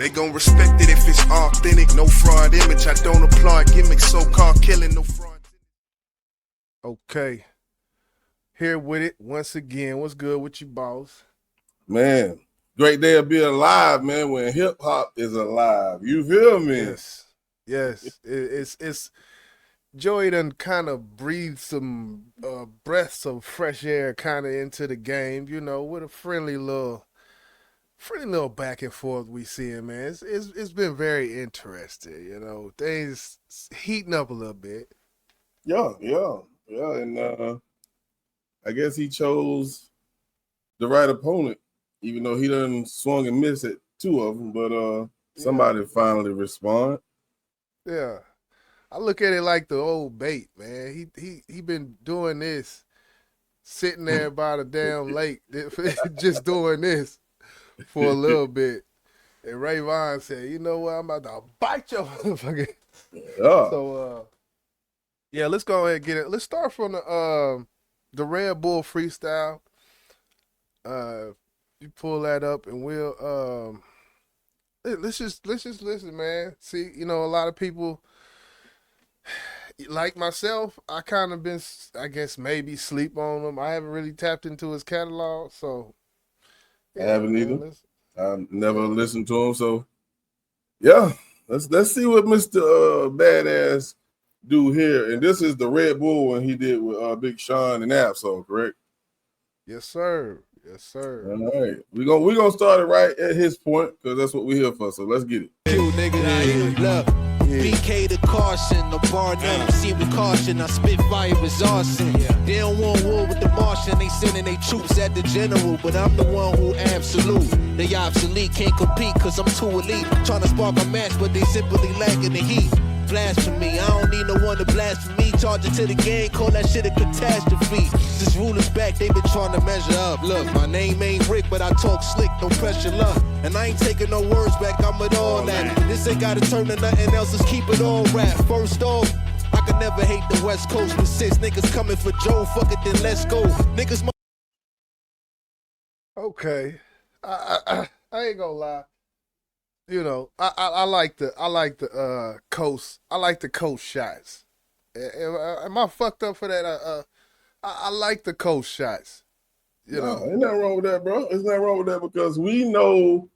They gon' respect it if it's authentic, no fraud image. I don't applaud gimmicks, so-called killing, no fraud. Okay. Here with it once again. What's good with you, boss? Man, great day of being alive, man, when hip-hop is alive. You feel me? Yes. It's Joey done kind of breathed some breaths of fresh air kind of into the game, you know, with a friendly little back and forth we seeing, man. It's been very interesting, you know. Things heating up a little bit. Yeah, and I guess he chose the right opponent, even though he done swung and missed at two of them, but somebody finally respond. Yeah. I look at it like the old bait, man. He been doing this, sitting there by the damn lake, just doing this for a little bit. And Rayvon said, you know what, I'm about to bite your motherfucker. Yeah. So, yeah, let's go ahead and get it. Let's start from the Red Bull freestyle. You pull that up and we'll let's just listen, man. See, you know, a lot of people like myself, I kind of been, I guess, maybe sleep on him. I haven't really tapped into his catalog, so I haven't either. I've never listened to him, so yeah. Let's see what Mr. Badazz do here. And this is the Red Bull one he did with Big Sean and Absol, correct? Yes, sir. Yes, sir. All right, we gonna start it right at his point because that's what we're here for. So let's get it. You nigga, look. BK the caution, no bar none, see with caution, I spit fire with arson. They don't want war with the Martian, they sending they troops at the general, but I'm the one who absolute. They obsolete, can't compete cause I'm too elite. Trying to spark a match, but they simply lacking the heat. Blasphemy, I don't need no one to blaspheme. Charge it to the game, call that shit a catastrophe. This ruler's back, they been trying to measure up. Look, my name ain't Rick, but I talk slick, no pressure, luck. And I ain't taking no words back, I'm with all that. This ain't gotta turn to nothing else, let's keep it all rap. First off, I could never hate the West Coast, but since niggas coming for Joe, fuck it, then let's go. Niggas. Okay, I ain't gonna lie. You know, I like the coast. I like the coast shots. Am I fucked up for that? I like the coast shots. You know, ain't nothing wrong with that, bro. There's nothing wrong with that because we know,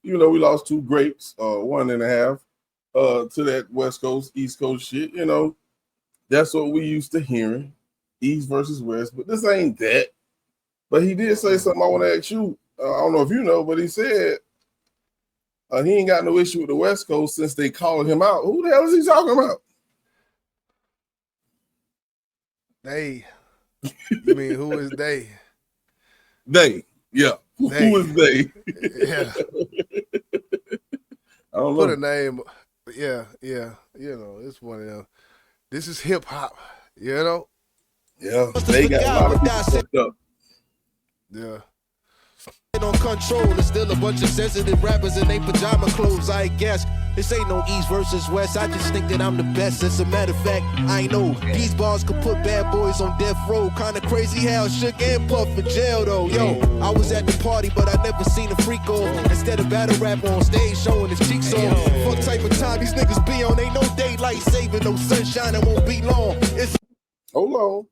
you know, we lost two greats, 1.5, to that West Coast, East Coast shit. You know, that's what we used to hearing, East versus West. But this ain't that. But he did say something I want to ask you. I don't know if you know, but he said. He ain't got no issue with the West Coast since they called him out. Who the hell is he talking about? They. You mean who is they? They. Yeah. They. Who is they? Yeah. I don't know. Put a name. Yeah. You know, it's one of them. This is hip hop. You know. Yeah. They got a lot of people fucked up. Yeah. On control, there's still a bunch of sensitive rappers in their pajama clothes, I guess. This ain't no East versus West, I just think that I'm the best. As a matter of fact, I know these bars could put bad boys on death row. Kinda crazy how Shook and Puff in jail though. Yo, I was at the party, but I never seen a freak off. Instead of battle rap on stage showing his cheeks off. Fuck type of time these niggas be on, ain't no daylight saving, no sunshine, it won't be long. It's hold on.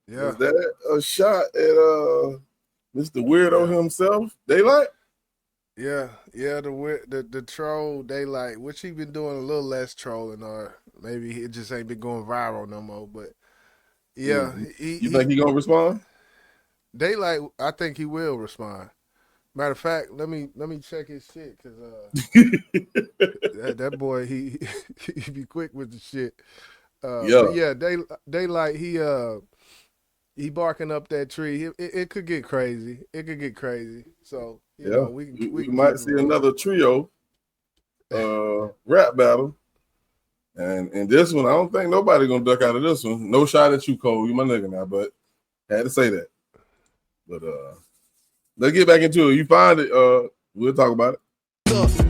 Yeah. Is that a shot at Mr. Weirdo himself, Daylight? Yeah, the troll Daylight, which he been doing a little less trolling, or maybe it just ain't been going viral no more. But yeah, you think he gonna respond? Daylight, I think he will respond. Matter of fact, let me check his shit because that boy he be quick with the shit. Yeah, Daylight he barking up that tree. It could get crazy. It could get crazy. So you know, we might see another trio rap battle. And this one, I don't think nobody gonna duck out of this one. No shot at you, Cole. You my nigga now, but had to say that. But let's get back into it. You find it, we'll talk about it.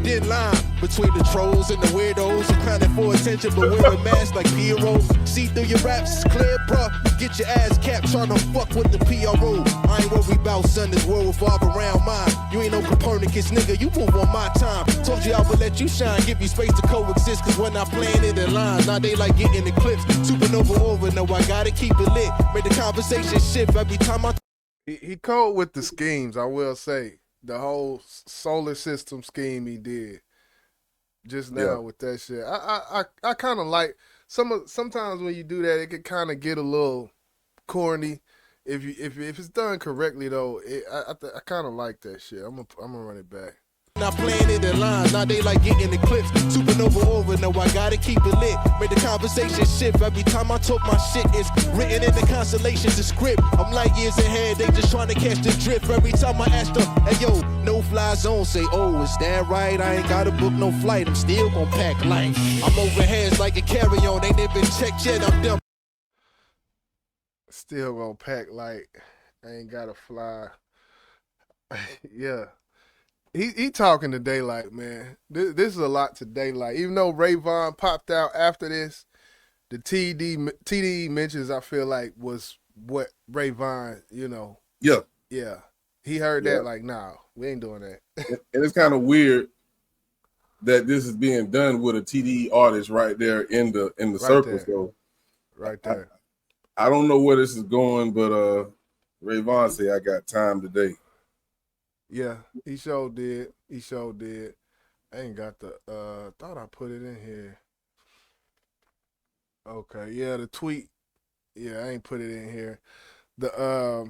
Thin line between the trolls and the weirdos who clowning for attention but wearing masks like heroes. See through your raps, it's clear, bruh. Get your ass capped trying to fuck with the PRO. I ain't worried about son, this world revolve around mine. You ain't no Copernicus, nigga, you move on my time. Told you you, I would let you shine. Give you space to coexist, cause when I plan it in line, now they like getting eclipsed. Supernova over, no, I gotta keep it lit. Make the conversation shift every time I. He cold with the schemes, I will say. The whole solar system scheme he did just now with that shit. I kind of like sometimes when you do that, it can kind of get a little corny. If it's done correctly though, I kind of like that shit. I'm gonna run it back. Now playing it in line, now they like getting eclipsed. Supernova over, no, I gotta keep it lit. Make the conversation shift every time I talk my shit. It's written in the constellations, the script. I'm like years ahead, they just trying to catch the drift. Every time I ask them, hey yo, no fly zone, say, oh, is that right? I ain't gotta book no flight, I'm still gonna pack light. I'm overheads like a carry-on, ain't even checked yet, I'm done. Still gonna pack light, I ain't gotta fly. Yeah. He talking to Daylight, man. This is a lot to Daylight. Even though Rayvon popped out after this, the TD mentions I feel like was what Rayvon, Yeah. He heard that like, nah, we ain't doing that. And it's kind of weird that this is being done with a TD artist right there in the right circle. There. So right there. I don't know where this is going, but Rayvon say I got time today. Yeah, he sure did. I ain't got the thought I put it in here. Okay, yeah, the tweet. Yeah, I ain't put it in here. The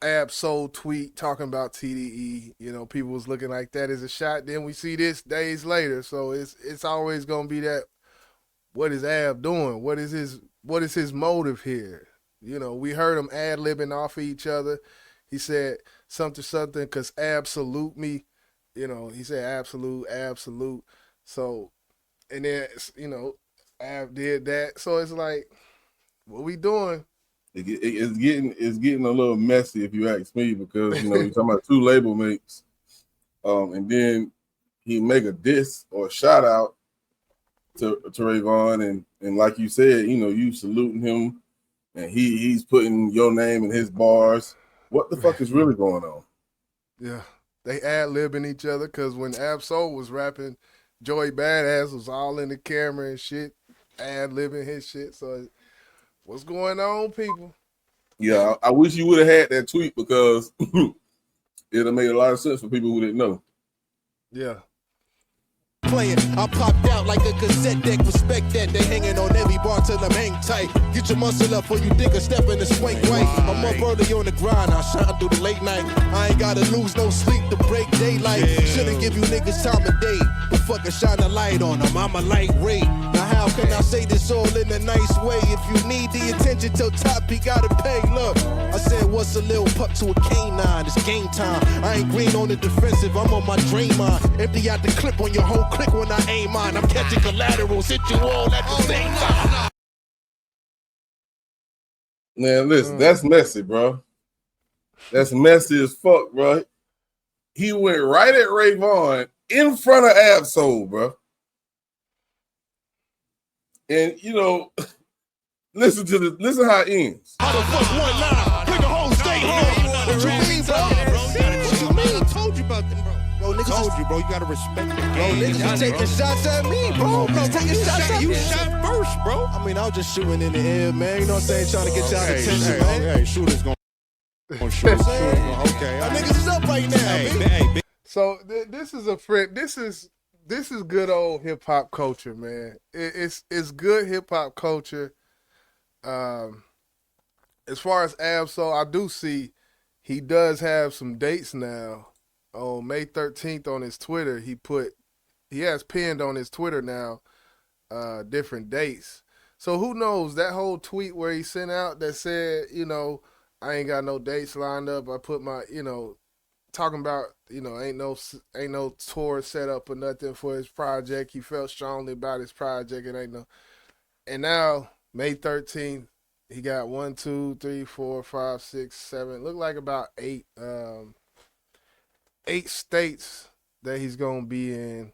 Ab-Soul tweet talking about TDE. People was looking like that as a shot. Then we see this days later. So it's always gonna be that. What is Ab doing? What is his motive here? We heard him ad-libbing off of each other. He said something, because absolute me. He said absolute. So, and then, Ab did that. So it's like, what we doing? It's getting a little messy if you ask me, because, you're talking about two label mates. And then he make a diss or a shout out to Rayvon. And like you said, you saluting him and he's putting your name in his bars. What the fuck is really going on? Yeah, they ad-libbing each other, because when Ab-Soul was rapping, Joey Badazz was all in the camera and shit, ad-libbing his shit. So what's going on, people? Yeah, I wish you would have had that tweet, because it'd have made a lot of sense for people who didn't know. Yeah. Playing, I popped out like a cassette deck. Respect that, they hanging on every bar till I'm hang tight. Get your muscle up before you dig a step in the swing right. I'm up early on the grind, I shine through the late night. I ain't gotta lose no sleep to break daylight. Shouldn't give you niggas time of day, but fucking shine a light on them, I'm a light rate. Now how can I say this all in a nice way? If you need the attention till top, you gotta pay. Look, I said what's a little pup to a canine? It's game time. I ain't green on the defensive, I'm on my drain mine. Empty out the clip on your whole click when I aim mine. I'm catching collaterals, hit you all at the same time. Man, listen, that's messy, bro. That's messy as fuck, bro. He went right at Rayvon in front of Ab-Soul, bro. And listen how it ends. How the fuck 1-9? Bring the whole state home. What you mean, bro? What you mean? I told you about them, bro. Bro, niggas told you, bro. You gotta respect the game. Bro, niggas is taking shots at me, bro. Niggas taking shots at you. You shot first, bro. I mean, I was just shooting in the air, man. You know what I'm saying? Trying to get y'all attention, man. Hey, shooters gonna shoot. Okay, niggas is up right now, man. So this is a friend. This is good old hip hop culture, man. It's good hip hop culture. As far as Ab-Soul, I do see he does have some dates now. On May 13th on his Twitter, he has pinned on his Twitter now different dates. So who knows, that whole tweet where he sent out that said, I ain't got no dates lined up. I put my, talking about, ain't no tour set up or nothing for his project. He felt strongly about his project. And now May 13th, he got 1, 2, 3, 4, 5, 6, 7. Look like about 8 states that he's gonna be in.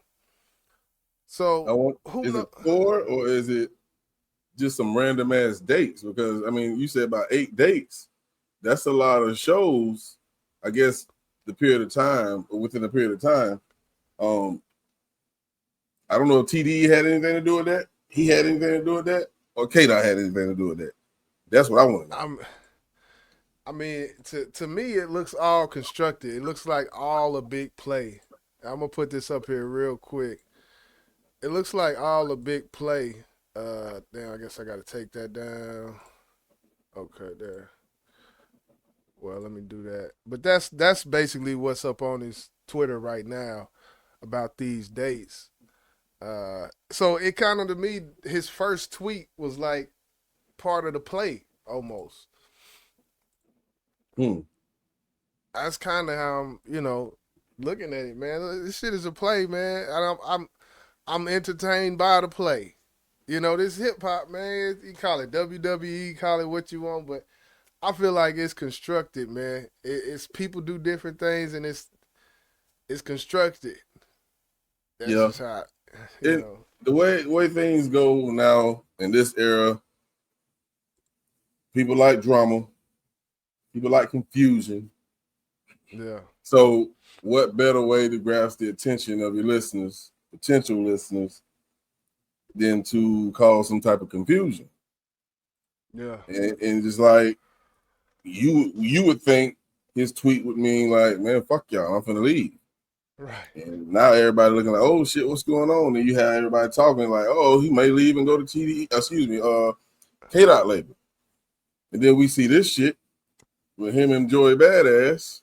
So is it 4 or is it just some random ass dates? Because you said about 8 dates. That's a lot of shows. I guess within a period of time. I don't know if TDE had anything to do with that. He had anything to do with that, or K-Dot had anything to do with that. That's what I want to know. I mean, to me, it looks all constructed. It looks like all a big play. I'm gonna put this up here real quick. It looks like all a big play. Damn, I guess I gotta take that down. Okay, there. Well, let me do that. But that's basically what's up on his Twitter right now about these dates. So it kind of, to me, his first tweet was like part of the play almost. That's kind of how I'm, looking at it, man. This shit is a play, man. I'm entertained by the play. This hip hop, man. You call it WWE, call it what you want, but I feel like it's constructed, man. It's people do different things, and it's constructed. That's just how, the way things go now in this era. People like drama. People like confusion. Yeah. So what better way to grasp the attention of your listeners, potential listeners, than to cause some type of confusion? Yeah. And just like you would think his tweet would mean like, man, fuck y'all, I'm finna leave. Right. And now everybody looking like, oh shit, what's going on? And you have everybody talking like, oh, he may leave and go to K-Dot label. And then we see this shit with him and Joey Badazz.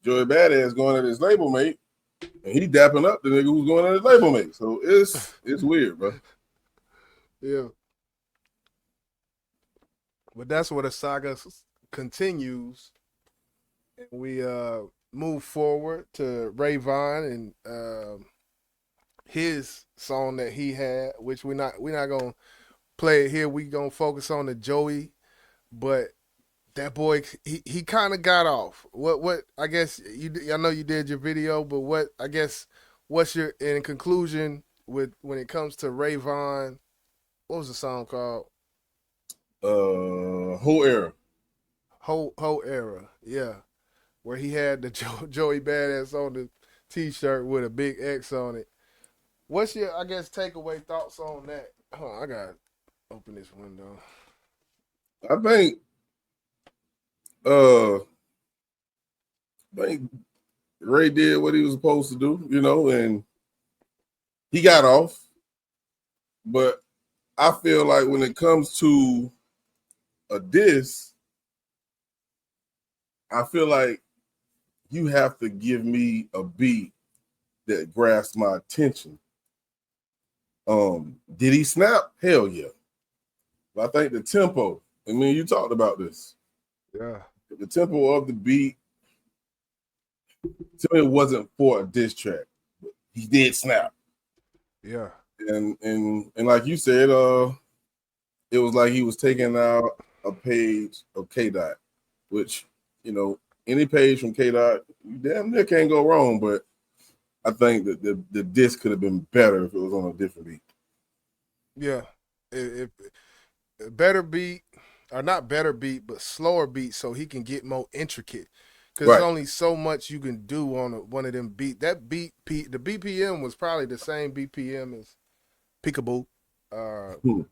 Joey Badazz going at his label mate, and he dapping up the nigga who's going at his label mate. So it's weird, bro. Yeah. But that's where the saga continues. We move forward to Rayvon and his song that he had, which we're not gonna play it here. We gonna focus on the Joey, but that boy, he kind of got off. What I guess I know you did your video, but what's your in conclusion with when it comes to Rayvon? What was the song called? Whole Era. Whole Era, yeah. Where he had the Joey Badass on the T-shirt with a big X on it. What's your, I guess, takeaway thoughts on that? Hold on, I gotta open this window. I think Ray did what he was supposed to do, and he got off. But I feel like when it comes to a diss, I feel like you have to give me a beat that grasps my attention. Did he snap? Hell yeah. But I think the tempo, you talked about this. Yeah. The tempo of the beat, to me, it wasn't for a diss track. But he did snap. Yeah. And like you said, it was like he was taking out a page of K-Dot, which, any page from K-Dot, you damn near can't go wrong. But I think that the disc could have been better if it was on a different beat. Yeah. If better beat, or not better beat, but slower beat, so he can get more intricate. Because there's only so much you can do on one of them beat. That beat, the BPM was probably the same BPM as Peekaboo.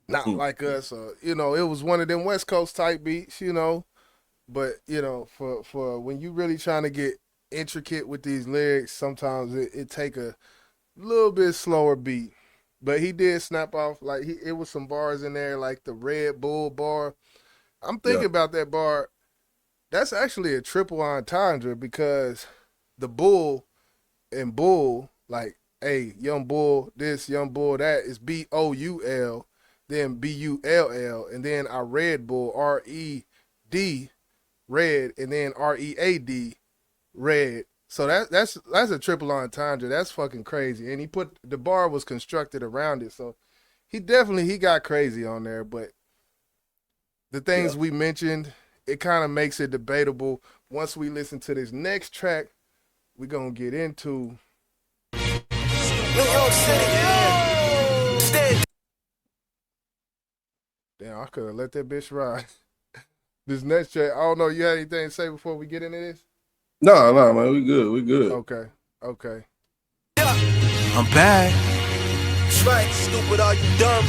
Not like us. It was one of them West Coast type beats, But, for when you really trying to get intricate with these lyrics, sometimes it take a little bit slower beat. But he did snap off. Like, it was some bars in there, like the Red Bull bar. I'm thinking about that bar. That's actually a triple entendre because the bull and bull, like, hey, young bull this, young bull that, is BOUL, then BULL, and then our Red Bull, RED, red, and then READ, red. So that's a triple entendre. That's fucking crazy. And the bar was constructed around it. So he got crazy on there. But the things we mentioned, it kind of makes it debatable. Once we listen to this next track, we're going to get into New York City. Damn, I could have let that bitch ride. This next track, I don't know, you had anything to say before we get into this? No, man, we good. Okay. I'm back. Right, stupid, are you dumb?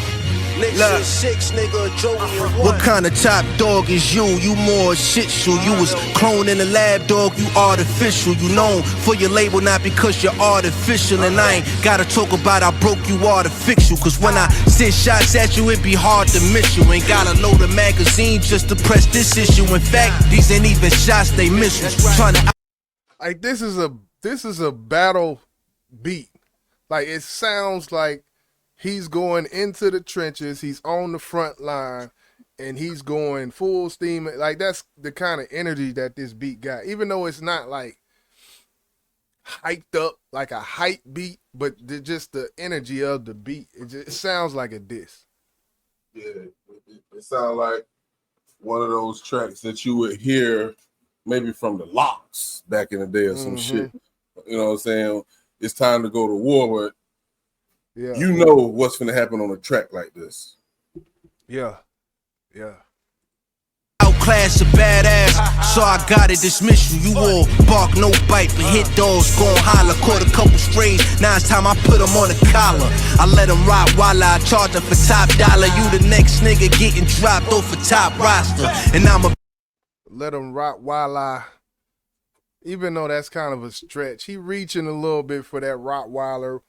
Nigga, 6, nigga, Joey and 1. What kind of top dog is you? You more shit shoe. You was cloned in a lab dog, you artificial. You known for your label, not because you're artificial. And I ain't gotta talk about I broke you artificial. Cause when I send shots at you, it be hard to miss you. Ain't gotta load a magazine just to press this issue. In fact, these ain't even shots, they missiles. Tryna Like this is a battle beat. Like it sounds like he's going into the trenches, he's on the front line, and he's going full steam. Like that's the kind of energy that this beat got. Even though it's not like hyped up like a hype beat, but just the energy of the beat, it sounds like a diss. Yeah, it sounds like one of those tracks that you would hear maybe from the Locks back in the day or some shit. You know what I'm saying? It's time to go to war, but yeah, you know what's going to happen on a track like this. Yeah. Outclass a badass, so I gotta dismiss you. You all bark, no bite, but hit dogs, gon' holler. Caught a couple strays, now it's time I put them on the collar. I let them rock while I charge them for top dollar. You the next nigga getting dropped off a top roster, and I'ma let him rock while I. Even though that's kind of a stretch, he reaching a little bit for that Rottweiler,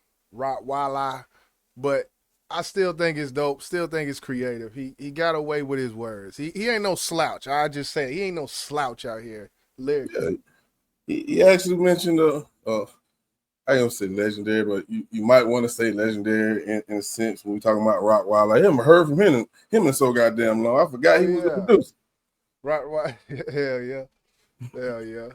but I still think it's dope. Still think it's creative. He got away with his words. He ain't no slouch. I just say he ain't no slouch out here lyrically. Yeah, he actually mentioned I ain't gonna say legendary, but you might want to say legendary in a sense when we talking about Rottweiler. I haven't heard from him in so goddamn long. I forgot he was a producer. Rottweiler, hell yeah.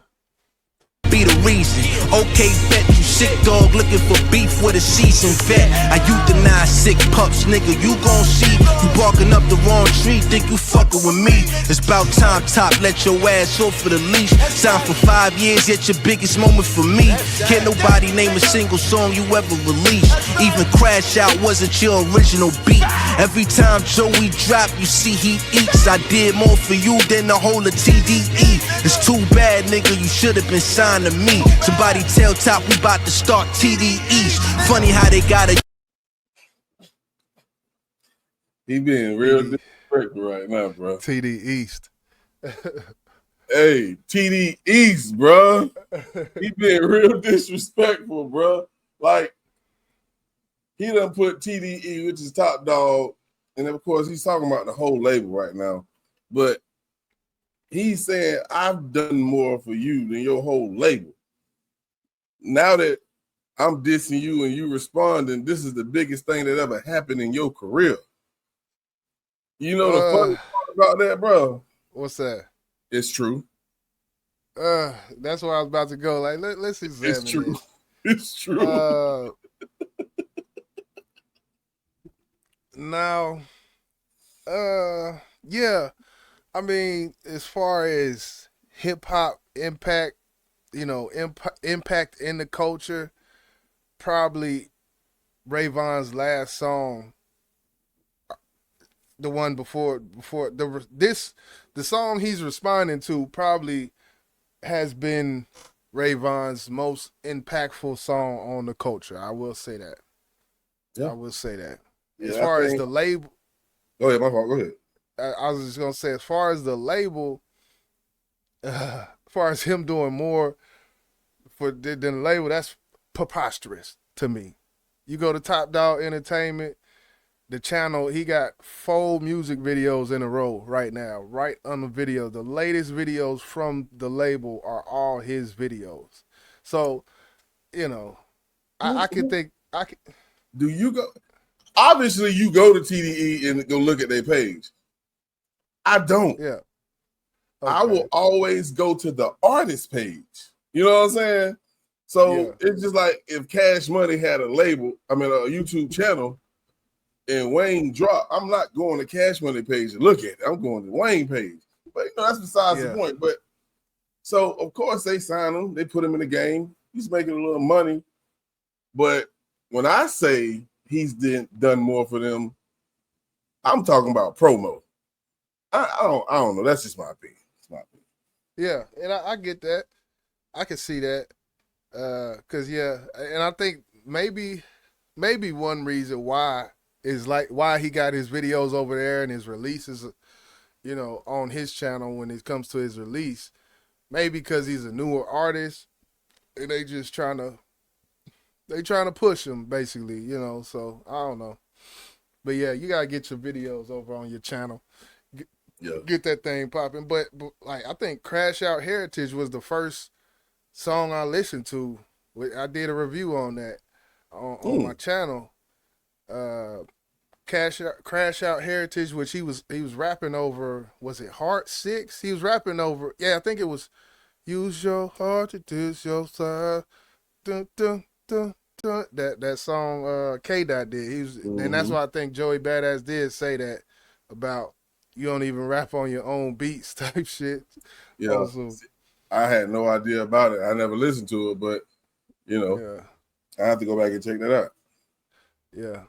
Be the reason. Okay, bet you sick dog looking for beef with a seasoned vet. I euthanize sick pups, nigga. You gon' see you barking up the wrong tree. Think you fucking with me? It's about time, top. Let your ass off for the leash. Signed for 5 years, yet your biggest moment for me. Can't nobody name a single song you ever released. Even Crash Out wasn't your original beat. Every time Joey drop, you see he eats. I did more for you than the whole of TDE. It's too bad, nigga. You should have been signed to me. Somebody tell Top we about to start TDEs. Funny how they gotta. He being real disrespectful right now, bro. TD East. Hey, TD East, bro. He being real disrespectful, bro. Like, he done put TDE, which is Top Dog, and of course, he's talking about the whole label right now. But he's saying, I've done more for you than your whole label. Now that I'm dissing you and you responding, this is the biggest thing that ever happened in your career. You know the funny part about that, bro? What's that? It's true. That's where I was about to go. Like, let's examine It's true. this. It's true. Now, yeah. I mean, as far as hip hop impact, impact in the culture, probably Rayvon's last song, the one before the song he's responding to probably has been Rayvon's most impactful song on the culture. I will say that. Yeah. I will say that. Yeah, as far as the label, go ahead, my fault. Go ahead. I was just gonna say, as far as the label, as far as him doing more than the label, that's preposterous to me. You go to Top Dog Entertainment, the channel, he got 4 music videos in a row right now, right on the video. The latest videos from the label are all his videos. So, I can think I can. Do you go? Obviously, you go to TDE and go look at their page. I don't. Yeah. Okay. I will always go to the artist page. You know what I'm saying? So it's just like if Cash Money had a YouTube channel and Wayne dropped, I'm not going to Cash Money page to look at it. I'm going to Wayne page. But that's besides the point. But so of course they sign him, they put him in the game. He's making a little money. But when I say he's done more for them, I'm talking about promo. I don't know. That's just my opinion. It's my opinion. Yeah, and I get that. I can see that. And I think maybe maybe one reason why is like why he got his videos over there and his releases, you know, on his channel when it comes to his release. Maybe because he's a newer artist and they trying to push him basically, you know. So I don't know, but yeah, you gotta get your videos over on your channel. Get that thing popping. But like I think Crash Out Heritage was the first song I listened to. I did a review on that on my channel. Crash Out Heritage, which he was rapping over. Was it Heart 6? He was rapping over. Yeah, I think it was Use Your Heart to Diss Your Side. Dun, dun, dun, dun. That song K-Dot did. And that's why I think Joey Badazz did say that about you don't even rap on your own beats type shit. Yeah. Also, I had no idea about it. I never listened to it, but you know, I have to go back and check that out. Yeah.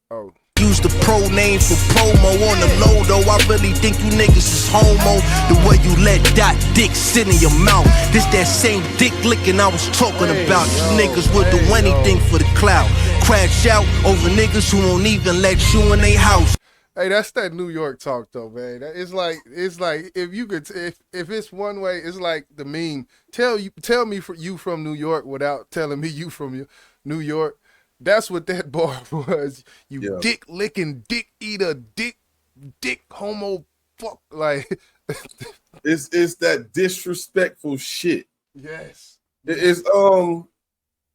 Oh. Use the pro name for promo on the low though. I really think you niggas is homo. The way you let that dick sit in your mouth. This that same dick licking I was talking about. You niggas would do anything for the clout. Crash out over niggas who won't even let you in their house. Hey, that's that New York talk though, man. It's like if you could if it's one way, it's like the meme. Tell me you from New York without telling me you from New York. That's what that bar was. You dick licking, dick eater, dick homo fuck like. It's that disrespectful shit. Yes. It's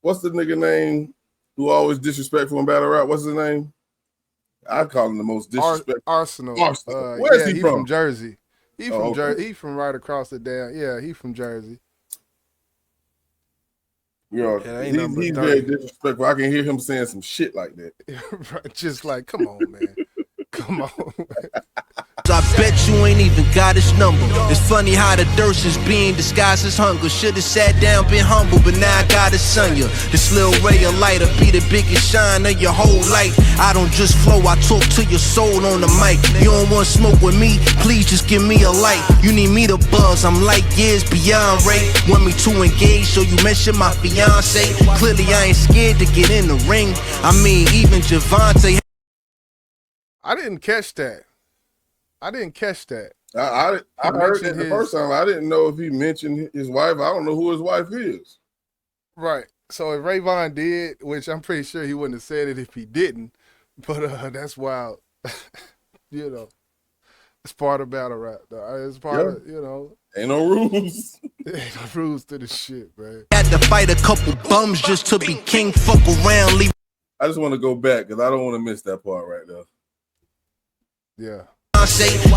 what's the nigga name who always disrespectful in battle rap? What's his name? I call him the most disrespectful. Arsenal. Where's he from? From Jersey. He from Jersey. He from right across the damn. Yeah, he from Jersey. He's very disrespectful. I can hear him saying some shit like that. Just like, come on, man. Come on. I bet you ain't even got his number. It's funny how the thirst is being disguised as hunger. Should've sat down, been humble, but now I gotta son you. This little ray of light will be the biggest shine of your whole life. I don't just flow, I talk to your soul on the mic. You don't want smoke with me? Please just give me a light. You need me to buzz, I'm light years beyond Ray. Want me to engage, so you mention my fiance. Clearly I ain't scared to get in the ring. I mean, even Javante. I didn't catch that. I heard that the first time. I didn't know if he mentioned his wife. I don't know who his wife is. Right. So if Rayvon did, which I'm pretty sure he wouldn't have said it if he didn't, but that's wild. You know, it's part of battle rap, though. It's part of, you know. Ain't no rules. Ain't no rules to this shit, man. Had to fight a couple bums just to be king. Fuck around, leave. I just want to go back because I don't want to miss that part right there. Yeah.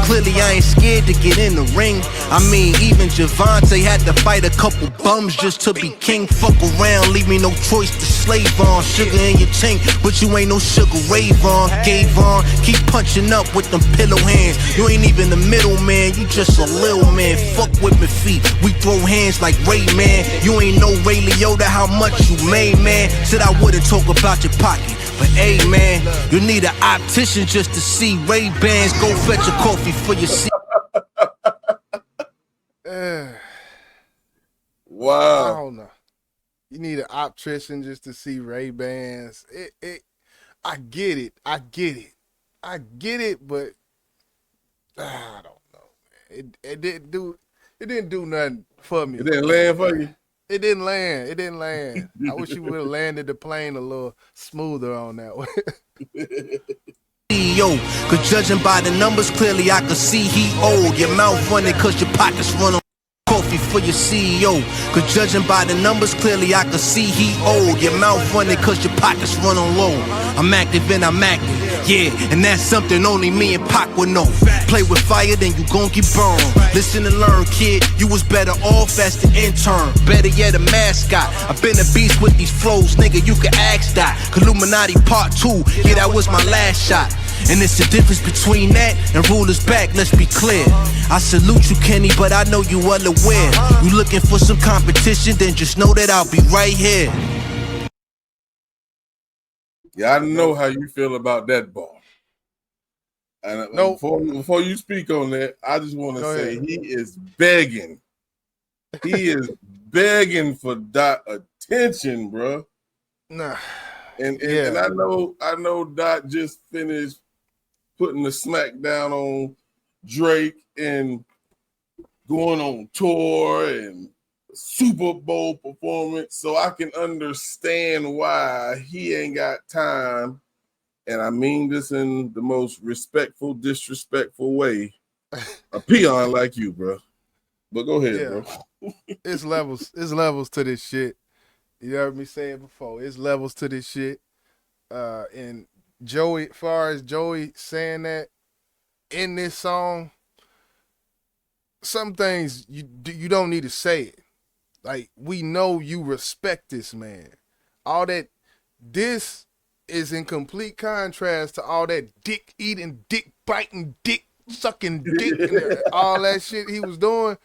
Clearly I ain't scared to get in the ring. I mean, even Javante had to fight a couple bums just to be king. Fuck around, leave me no choice to slave on. Sugar in your tank, but you ain't no sugar Rayvon. Gave on, keep punching up with them pillow hands. You ain't even the middle man, you just a little man. Fuck with my feet, we throw hands like Rayman. You ain't no Ray Liotta, how much you made, man. Said I wouldn't talk about your pocket, but hey man, you need an optician just to see Ray-Bans. Go fetch a coffee for your seat. Wow. I don't know. You need an optician just to see Ray-Bans. I get it, but I don't know, man. It didn't do nothing for me. It didn't land for you? It didn't land. I wish you would have landed the plane a little smoother on that one. CEO, cause judging by the numbers, clearly I could see he old. Your mouth running cause your pockets run on coffee for your CEO. Cause judging by the numbers, clearly I could see he old. Your mouth running cause your pockets run on low. I'm active and I'm active, yeah, and that's something only me and Pac would know. Play with fire, then you gon' get burned. Listen and learn, kid, you was better off as the intern. Better yet, a mascot. I've been a beast with these flows, nigga, you can ask that. Illuminati part 2, yeah, that was my last shot. And it's the difference between that and rulers back, let's be clear. I salute you, Kenny, but I know you well aware. You looking for some competition, then just know that I'll be right here. Yeah, I know how you feel about that ball. And before you speak on that, I just want to say he is begging. He is begging for that attention, bro. Nah. And I know Dot just finished putting the smack down on Drake and going on tour and Super Bowl performance, so I can understand why he ain't got time. And I mean this in the most respectful, disrespectful way. A peon like you, bro. But go ahead, bro. It's levels. It's levels to this shit. You heard me say it before. It's levels to this shit. And Joey, as far as Joey saying that in this song, some things you don't need to say it. Like, we know you respect this man. All that, this is in complete contrast to all that dick eating, dick biting, dick sucking, dick, and all that shit he was doing.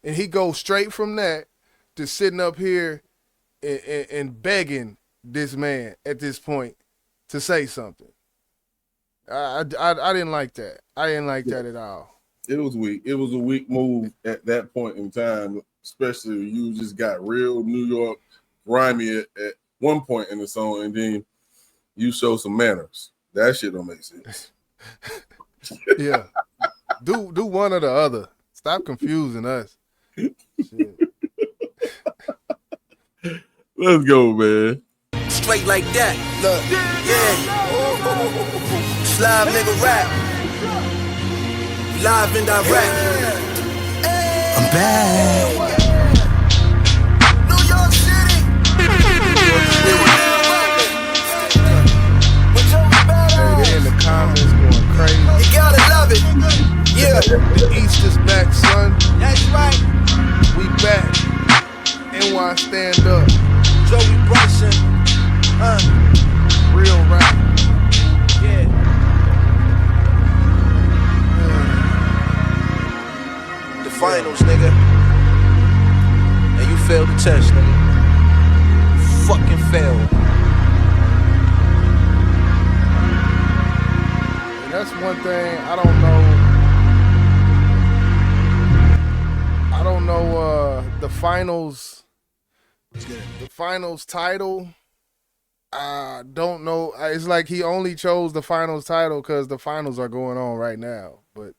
And he goes straight from that to sitting up here and begging this man at this point to say something. I didn't like that. I didn't like that at all. It was weak. It was a weak move at that point in time, especially if you just got real New York grimy at one point in the song, and then you show some manners. That shit don't make sense. Yeah. Do one or the other. Stop confusing us. Shit. Let's go, man. Straight like that. Look, yeah. Slime nigga rap. Live and direct. I'm back. New York City. Hey, they in the comments going crazy. You gotta love it. Yeah. The East is back, son. That's right. We back. NY stand up. Joey Bryson. Real rap. Yeah. The finals, nigga. And you failed the test, nigga. You fucking failed. And that's one thing I don't know. The finals title. I don't know. It's like he only chose the finals title because the finals are going on right now. But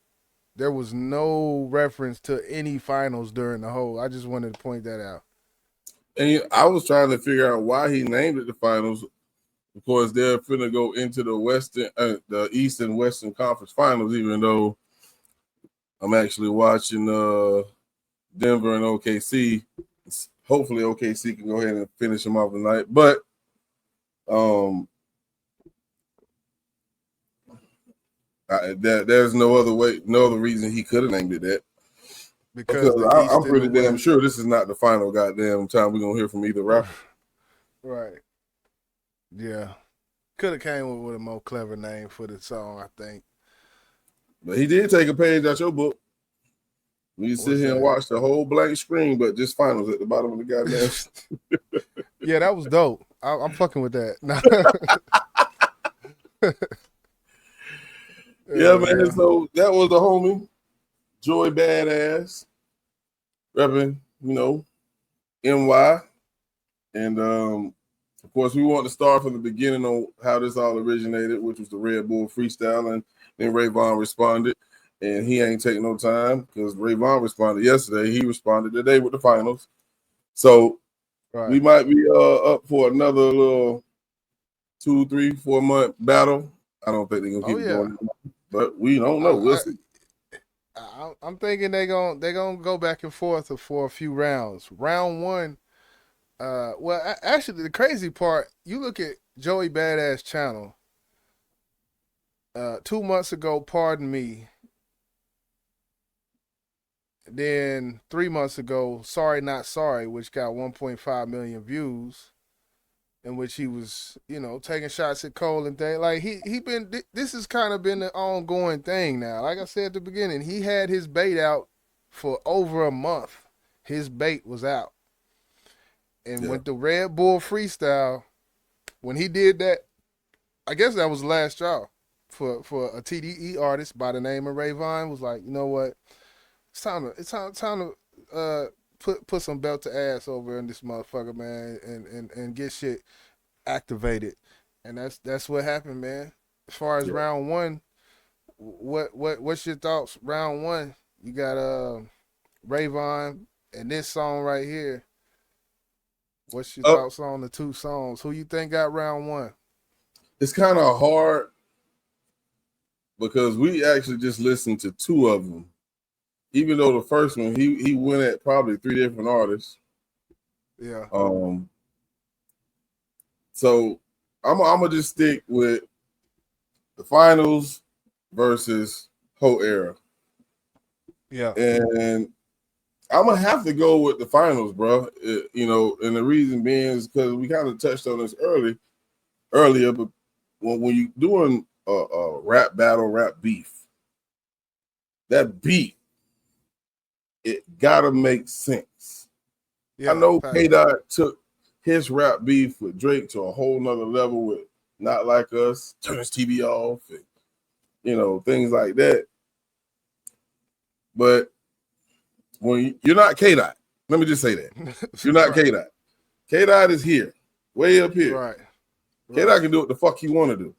there was no reference to any finals during the whole. I just wanted to point that out. And I was trying to figure out why he named it the finals, because they're finna go into the East and Western Conference Finals, even though I'm actually watching Denver and OKC. Hopefully OKC can go ahead and finish them off tonight. But there's no other reason he could have named it that. Because I'm pretty damn sure this is not the final goddamn time we're gonna hear from either rapper. Right. Yeah. Could have came with a more clever name for the song, I think. But he did take a page out your book. We sit here and watch the whole blank screen, but just finals at the bottom of the goddamn. Yeah, that was dope. I'm fucking with that. Yeah, man. So that was the homie, Joy Badazz, repping, NY. And of course, we want to start from the beginning on how this all originated, which was the Red Bull freestyle, and then Rayvon responded. And he ain't taking no time because Rayvon responded yesterday. He responded today with the finals. So we might be up for another little 2, 3, 4 month battle. I don't think they're gonna keep going, but we don't know. We'll see. I'm thinking they're gonna go back and forth for a few rounds. Round one. Well, actually, the crazy part, you look at Joey Badazz channel. 2 months ago, Pardon Me. Then 3 months ago, Sorry Not Sorry, which got 1.5 million views, in which he was, taking shots at Cole and things. Like this has kind of been an ongoing thing now. Like I said at the beginning, he had his bait out for over a month. His bait was out. And with the Red Bull freestyle, when he did that, I guess that was the last straw for a TDE artist by the name of Rayvon. Was like, you know what? It's time to put some belt to ass over in this motherfucker, man, and get shit activated, and that's what happened, man. As far as round one, what's your thoughts? Round one, you got Rayvon and this song right here. What's your thoughts on the two songs? Who you think got round one? It's kind of hard because we actually just listened to two of them. Even though the first one, he went at probably three different artists. Yeah. So I'm gonna just stick with the finals versus whole era. Yeah. And I'm gonna have to go with the finals, bro. And the reason being is because we kind of touched on this earlier, but when you doing a rap battle, rap beef, that beat, it gotta make sense. Yeah, I know K-Dot took his rap beef with Drake to a whole nother level with Not Like Us, Turn His TV Off, and things like that. But when you're not K-Dot, let me just say that. You're not K-Dot. K-Dot is here, way up here. Right. K-Dot can do what the fuck he want to do.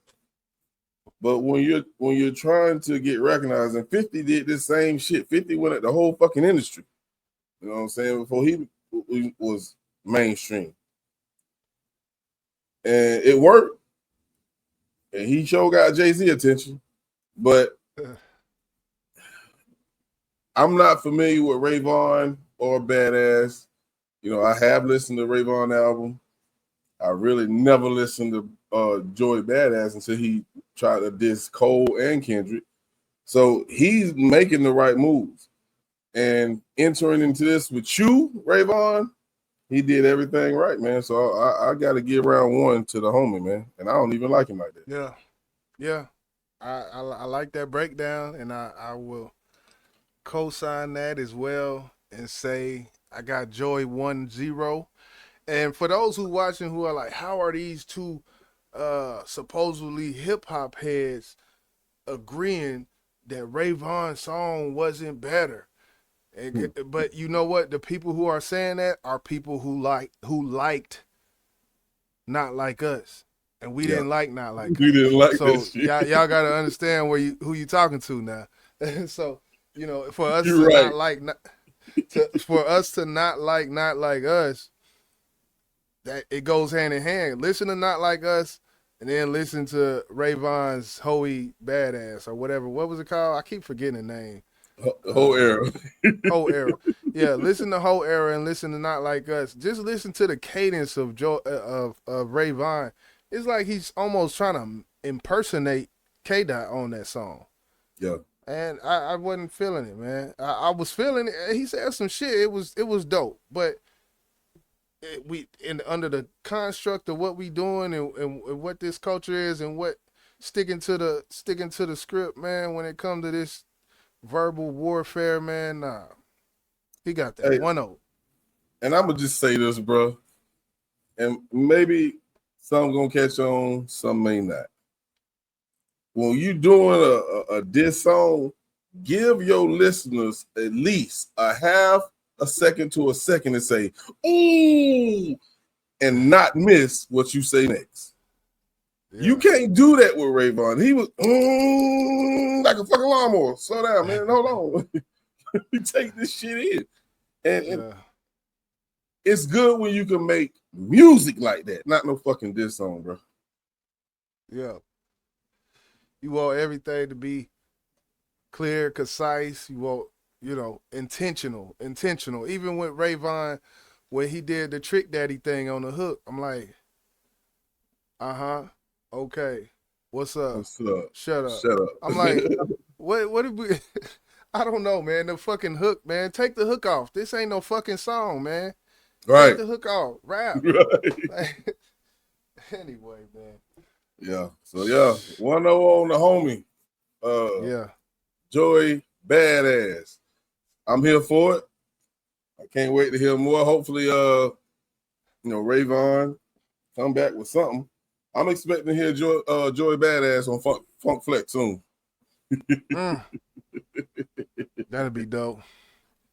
But when you're trying to get recognized, and 50 did this same shit. 50 went at the whole fucking industry. You know what I'm saying? Before he was mainstream. And it worked. And he sure got Jay-Z attention. But I'm not familiar with Rayvon or Badazz. I have listened to Rayvon album. I really never listened to Joey Badazz until he tried to diss Cole and Kendrick. So he's making the right moves. And entering into this with you, Rayvon, he did everything right, man. So I got to give round one to the homie, man. And I don't even like him like that. Yeah. Yeah. I like that breakdown, and I will co-sign that as well and say I got Joy 1-0. And for those who watching who are like, how are these two supposedly hip-hop heads agreeing that Rayvon's song wasn't better? But you know what? The people who are saying that are people who liked Not Like Us. And we didn't like Not Like Us. We didn't like so that shit. y'all got to understand who you talking to now. So, for us You're to right. not like for us to not like Us, that it goes hand in hand. Listen to Not Like Us, and then listen to Rayvon's Hoey Badazz or whatever. What was it called? I keep forgetting the name. Whole era. Whole era. Yeah, listen to Whole Era and listen to Not Like Us. Just listen to the cadence of Rayvon. It's like he's almost trying to impersonate K-Dot on that song. Yeah. And I wasn't feeling it, man. I was feeling it. He said some shit. It was dope, but under the construct of what we doing and what this culture is and what sticking to the script, man. When it comes to this verbal warfare, man, nah, he got that 1-0. And I'm gonna just say this, bro, and maybe some gonna catch on, some may not. When you doing a diss song, give your listeners at least a half a second to a second to say, ooh, and not miss what you say next. Yeah. You can't do that with Rayvon. He was like a fucking lawnmower. Slow down, man. Hold on. You take this shit in. And it's good when you can make music like that, not no fucking diss song, bro. Yeah. You want everything to be clear, concise. You want, intentional. Even with Rayvon, when he did the Trick Daddy thing on the hook, I'm like, okay, what's up? What's up? Shut up. I'm like, what did we? I don't know, man. The fucking hook, man. Take the hook off. This ain't no fucking song, man. Right. Take the hook off. Rap. Right. Anyway, man. Yeah. So 1-0 on the homie. Yeah. Joey Badazz. I'm here for it. I can't wait to hear more. Hopefully, Rayvon come back with something. I'm expecting to hear Joey Badazz on Funk Flex soon. That'd be dope.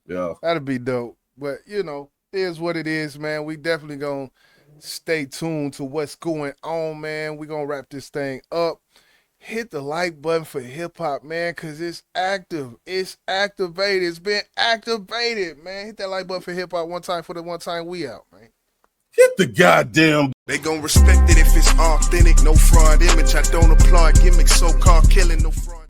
Yeah. That'd be dope. But, it is what it is, man. We definitely gonna Stay tuned to what's going on, man. We're going to wrap this thing up. Hit the like button for hip-hop, man, because it's active. It's activated. It's been activated, man. Hit that like button for hip-hop one time for the one time we out, man. Hit the goddamn. They gon' respect it if it's authentic, no fraud image. I don't applaud gimmicks, so-called killing, no fraud.